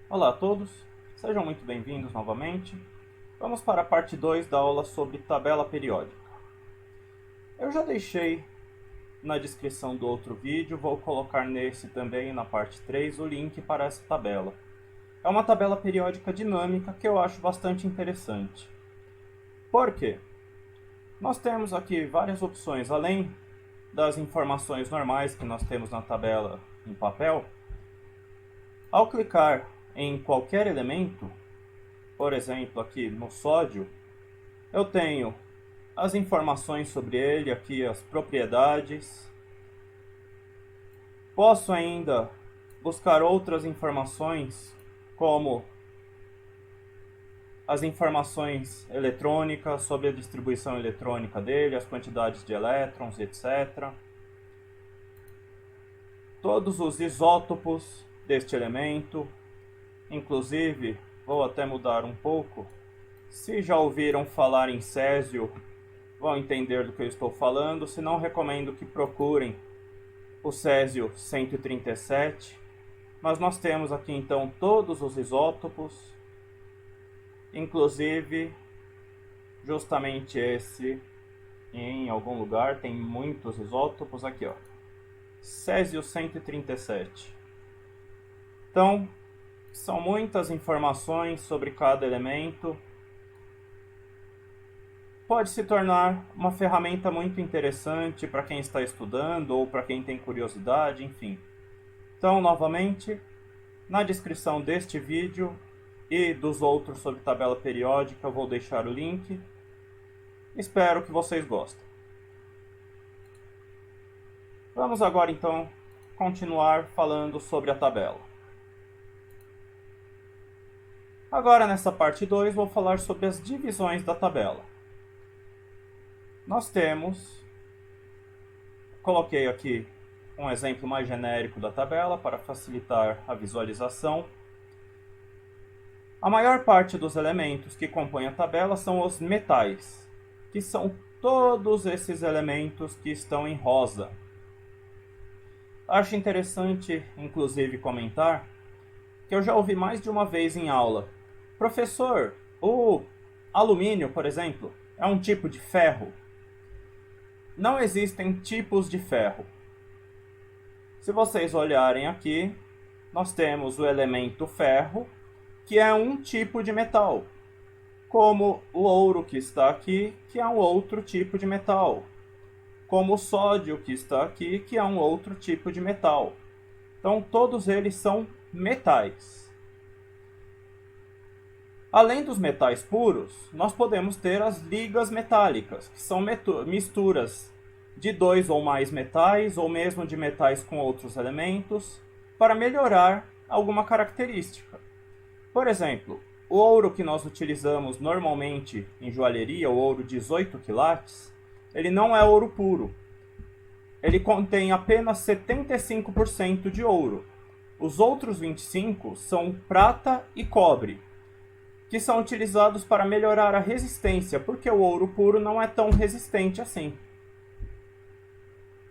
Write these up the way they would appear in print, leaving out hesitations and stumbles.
Olá a todos, sejam muito bem-vindos novamente. Vamos para a parte 2 da aula sobre tabela periódica. Eu já deixei na descrição do outro vídeo, vou colocar nesse também, na parte 3, o link para essa tabela. É uma tabela periódica dinâmica que eu acho bastante interessante. Por quê? Nós temos aqui várias opções, além das informações normais que nós temos na tabela em papel. Ao clicar em qualquer elemento, por exemplo, aqui no sódio, eu tenho as informações sobre ele, aqui as propriedades. Posso ainda buscar outras informações, como as informações eletrônicas sobre a distribuição eletrônica dele, as quantidades de elétrons, etc. Todos os isótopos deste elemento, inclusive, vou até mudar um pouco. Se já ouviram falar em césio, vão entender do que eu estou falando. Se não, recomendo que procurem o césio 137. Mas nós temos aqui então todos os isótopos, inclusive justamente esse em algum lugar tem muitos isótopos aqui, ó. Césio 137. Então, são muitas informações sobre cada elemento. Pode se tornar uma ferramenta muito interessante para quem está estudando ou para quem tem curiosidade, enfim. Então, novamente, na descrição deste vídeo e dos outros sobre tabela periódica, eu vou deixar o link. Espero que vocês gostem. Vamos agora, então, continuar falando sobre a tabela. Agora, nessa parte 2, vou falar sobre as divisões da tabela. Nós temos, coloquei aqui um exemplo mais genérico da tabela para facilitar a visualização. A maior parte dos elementos que compõem a tabela são os metais, que são todos esses elementos que estão em rosa. Acho interessante, inclusive, comentar que eu já ouvi mais de uma vez em aula: professor, o alumínio, por exemplo, é um tipo de ferro? Não existem tipos de ferro. Se vocês olharem aqui, nós temos o elemento ferro, que é um tipo de metal, como o ouro que está aqui, que é um outro tipo de metal, como o sódio que está aqui, que é um outro tipo de metal. Então, todos eles são metais. Além dos metais puros, nós podemos ter as ligas metálicas, que são misturas de dois ou mais metais, ou mesmo de metais com outros elementos, para melhorar alguma característica. Por exemplo, o ouro que nós utilizamos normalmente em joalheria, o ouro 18 quilates, ele não é ouro puro. Ele contém apenas 75% de ouro. Os outros 25% são prata e cobre, que são utilizados para melhorar a resistência, porque o ouro puro não é tão resistente assim.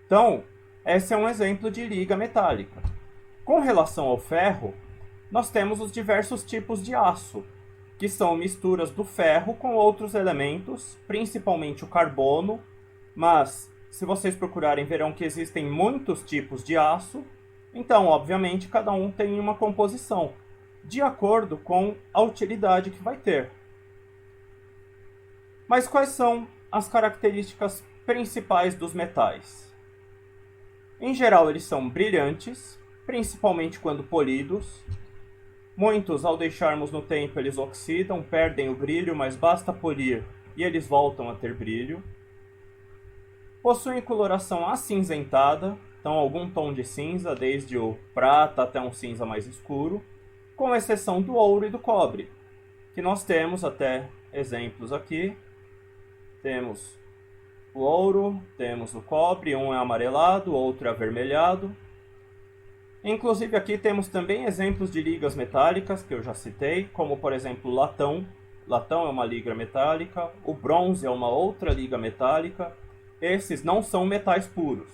Então, esse é um exemplo de liga metálica. Com relação ao ferro, nós temos os diversos tipos de aço, que são misturas do ferro com outros elementos, principalmente o carbono, mas se vocês procurarem verão que existem muitos tipos de aço, então, obviamente, cada um tem uma composição de acordo com a utilidade que vai ter. Mas quais são as características principais dos metais? Em geral, eles são brilhantes, principalmente quando polidos. Muitos, ao deixarmos no tempo, eles oxidam, perdem o brilho, mas basta polir e eles voltam a ter brilho. Possuem coloração acinzentada, então algum tom de cinza, desde o prata até um cinza mais escuro, com exceção do ouro e do cobre, que nós temos até exemplos aqui. Temos o ouro, temos o cobre, um é amarelado, o outro é avermelhado. Inclusive aqui temos também exemplos de ligas metálicas, que eu já citei, como por exemplo o latão. Latão é uma liga metálica, o bronze é uma outra liga metálica. Esses não são metais puros.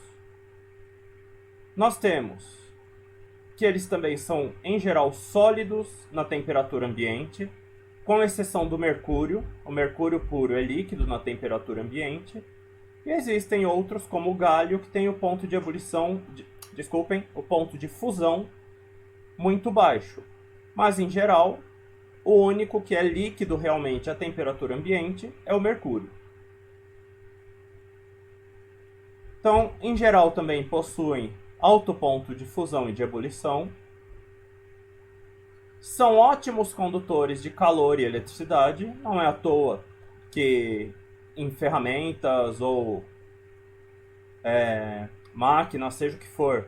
Nós temos que eles também são, em geral, sólidos na temperatura ambiente, com exceção do mercúrio. O mercúrio puro é líquido na temperatura ambiente. E existem outros, como o gálio, que tem o ponto de ebulição, o ponto de fusão muito baixo. Mas, em geral, o único que é líquido realmente à temperatura ambiente é o mercúrio. Então, em geral, também possuem alto ponto de fusão e de ebulição. São ótimos condutores de calor e eletricidade. Não é à toa que em ferramentas ou máquinas, seja o que for,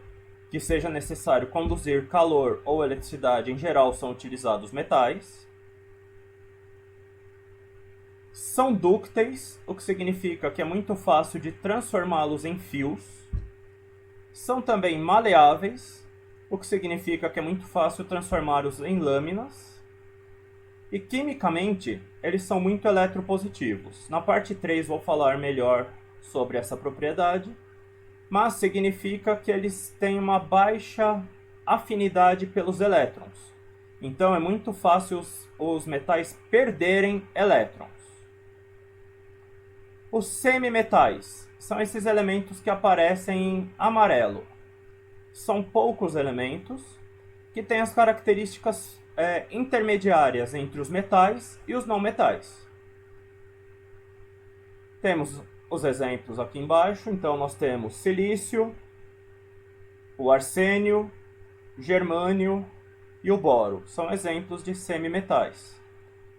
que seja necessário conduzir calor ou eletricidade, em geral são utilizados metais. São dúcteis, o que significa que é muito fácil de transformá-los em fios. São também maleáveis, o que significa que é muito fácil transformá-los em lâminas. E quimicamente, eles são muito eletropositivos. Na parte 3 vou falar melhor sobre essa propriedade, mas significa que eles têm uma baixa afinidade pelos elétrons. Então é muito fácil os metais perderem elétrons. Os semimetais são esses elementos que aparecem em amarelo. São poucos elementos que têm as características intermediárias entre os metais e os não metais. Temos os exemplos aqui embaixo. Então nós temos silício, o arsênio, germânio e o boro. São exemplos de semimetais.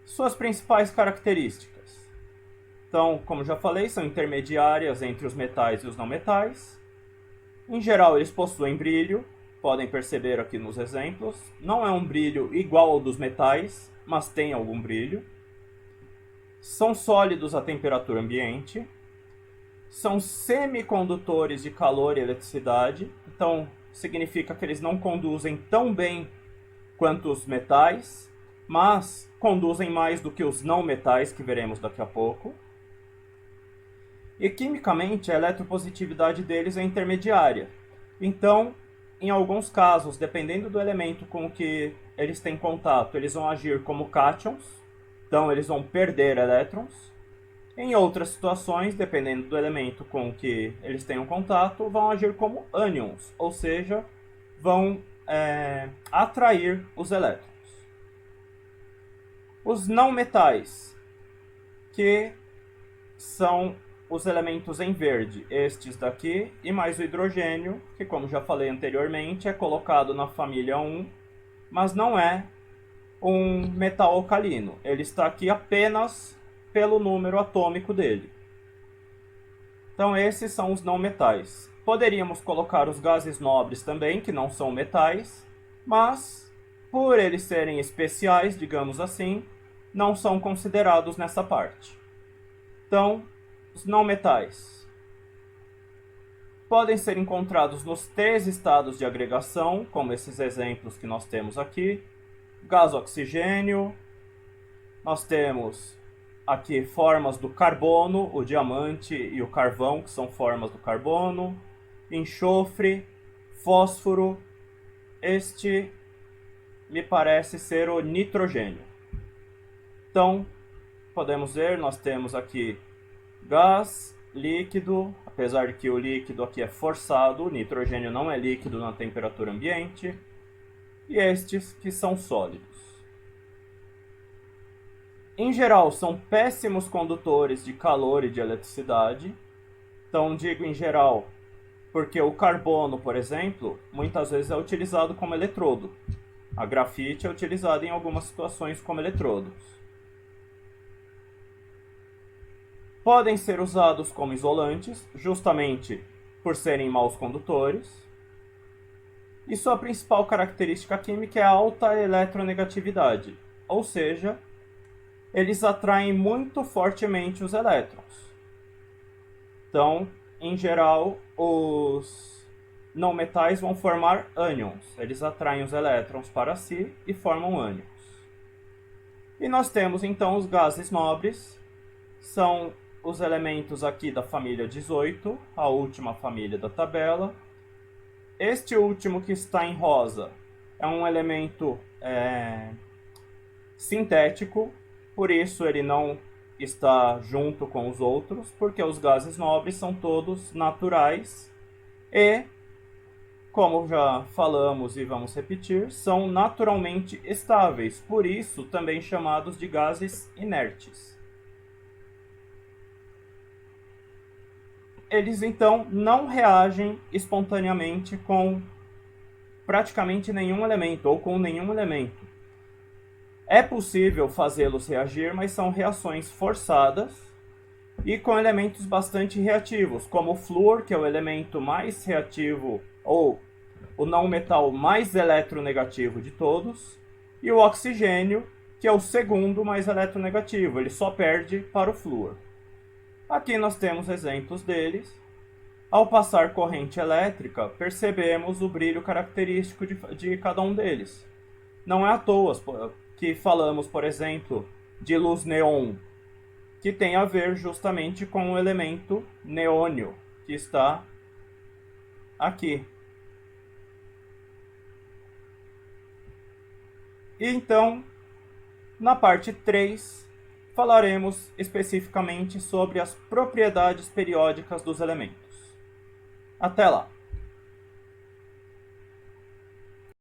Suas principais características. Então, como já falei, são intermediárias entre os metais e os não metais. Em geral, eles possuem brilho. Podem perceber aqui nos exemplos. Não é um brilho igual ao dos metais, mas tem algum brilho. São sólidos à temperatura ambiente. São semicondutores de calor e eletricidade. Então, significa que eles não conduzem tão bem quanto os metais, mas conduzem mais do que os não metais, que veremos daqui a pouco. E quimicamente, a eletropositividade deles é intermediária. Então, em alguns casos, dependendo do elemento com que eles têm contato, eles vão agir como cátions. Então, eles vão perder elétrons. Em outras situações, dependendo do elemento com que eles tenham contato, vão agir como ânions, ou seja, vão atrair os elétrons. Os não metais, que são os elementos em verde, estes daqui, e mais o hidrogênio, que, como já falei anteriormente, é colocado na família 1, mas não é um metal alcalino. Ele está aqui apenas pelo número atômico dele. Então esses são os não metais. Poderíamos colocar os gases nobres também, que não são metais, mas por eles serem especiais, digamos assim, não são considerados nessa parte. Então, os não metais podem ser encontrados nos 3 estados de agregação, como esses exemplos que nós temos aqui. Gás oxigênio, nós temos aqui formas do carbono, o diamante e o carvão, que são formas do carbono, enxofre, fósforo, este me parece ser o nitrogênio. Então, podemos ver, nós temos aqui gás, líquido, apesar de que o líquido aqui é forçado, o nitrogênio não é líquido na temperatura ambiente, e estes que são sólidos. Em geral, são péssimos condutores de calor e de eletricidade. Então, digo em geral, porque o carbono, por exemplo, muitas vezes é utilizado como eletrodo. A grafite é utilizada em algumas situações como eletrodos. Podem ser usados como isolantes, justamente por serem maus condutores. E sua principal característica química é a alta eletronegatividade, ou seja, eles atraem muito fortemente os elétrons. Então, em geral, os não metais vão formar ânions. Eles atraem os elétrons para si e formam ânions. E nós temos então os gases nobres, são os elementos aqui da família 18, a última família da tabela. Este último que está em rosa é um elemento sintético, por isso ele não está junto com os outros, porque os gases nobres são todos naturais e, como já falamos e vamos repetir, são naturalmente estáveis, por isso também chamados de gases inertes. Eles então não reagem espontaneamente com praticamente nenhum elemento ou com nenhum elemento. É possível fazê-los reagir, mas são reações forçadas e com elementos bastante reativos, como o flúor, que é o elemento mais reativo ou o não metal mais eletronegativo de todos, e o oxigênio, que é o segundo mais eletronegativo, ele só perde para o flúor. Aqui nós temos exemplos deles. Ao passar corrente elétrica, percebemos o brilho característico de cada um deles. Não é à toa que falamos, por exemplo, de luz neon, que tem a ver justamente com o elemento neônio, que está aqui. E então, na parte 3, falaremos especificamente sobre as propriedades periódicas dos elementos. Até lá!